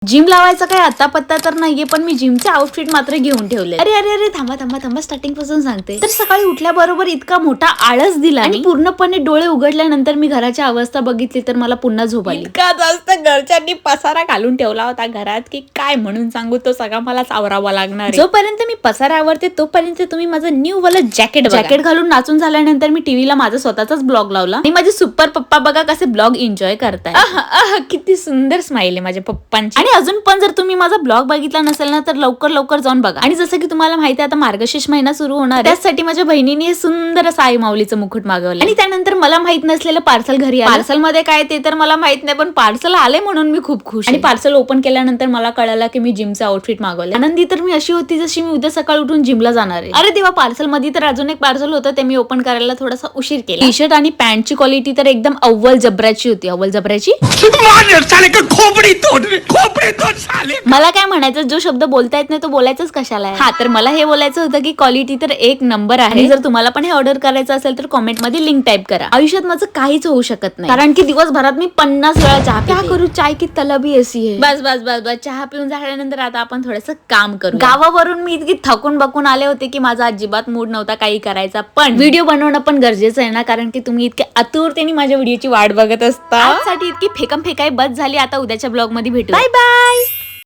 Gym लावायचा काही आता पत्ता तर नाहीये, पण मी जिमचे आउटफिट मात्र घेऊन ठेवले. अरे अरे अरे थांबा थांबा थांबा, स्टार्टिंग पासून सांगते. तर सकाळी उठल्याबरोबर इतका मोठा आळस दिला आणि पूर्णपणे डोळे उघडल्यानंतर मी घराची अवस्था बघितली तर मला पुन्हा झोप आली. इतका जास्त घरच्यांनी पसारा घालून ठेवला होता घरात की काय म्हणून सांगू, तो सगळा मला आवरावा लागणार. जोपर्यंत मी पसारा आवरते तोपर्यंत तुम्ही माझं न्यू वाला जॅकेट घालून नाचून झाल्यानंतर मी टीव्हीला माझा स्वतःचाच ब्लॉग लावला आणि माझे सुपर पप्पा बघा कसे ब्लॉग एन्जॉय करताय. किती सुंदर स्माइल आहे माझ्या पप्पांची. आणि अजून पण जर तुम्ही माझा ब्लॉग बघितला नसेल ना तर लवकर लवकर जाऊन बघा. आणि जसं की तुम्हाला माहिती आहे आता मार्गशीर्ष महिना सुरू होणार, त्यासाठी माझ्या बहिणीने सुंदर असं आई माऊलीचं मुकुट मागवलं आणि त्यानंतर मला माहित नसलेलं पार्सल घरी आलं. पार्सल मध्ये काय ते तर मला माहित नाही, पण पार्सल आले म्हणून मी खूप खुश. आणि पार्सल ओपन केल्यानंतर मला कळालं की मी जिमचं आउटफिट मागवलं. आनंदी तर मी अशी होती जशी मी उद्या सकाळी उठून जिमला जाणार आहे. अरे तेव्हा पार्सल मध्ये तर अजून एक पार्सल होतं, ते मी ओपन करायला थोडासा उशीर केला. टी शर्ट आणि पॅन्टची क्वालिटी तर एकदम अव्वल जबराची होती. अव्वल जबराची मला काय म्हणायचं, जो शब्द बोलता येत नाही तो बोलायचंच कशाला आहे. हा तर मला हे बोलायचं होतं की क्वालिटी तर एक नंबर आहे. जर तुम्हाला पण हे ऑर्डर करायचं असेल तर कमेंट मध्ये लिंक टाईप करा. आयुष्यात माझं काहीच होऊ शकत नाही, कारण की दिवसभरात मी 50 वेळा चहा क्या करू, चाय की तलबी अशी आहे. बस बस बस बस, चहा पिऊन झाल्यानंतर आता आपण थोडंसं काम करू. गावावरून मी इतकी थकून बकून आले होते की माझा अजिबात मूड नव्हता काही करायचा, पण व्हिडिओ बनवणं पण गरजेचं आहे ना, कारण की तुम्ही इतके आतुरतेने माझ्या व्हिडिओची वाट बघत असता. आजसाठी इतकी फेकम फेकाई बस झाली. आता उद्याच्या ब्लॉग मध्ये भेटू. Bye bye.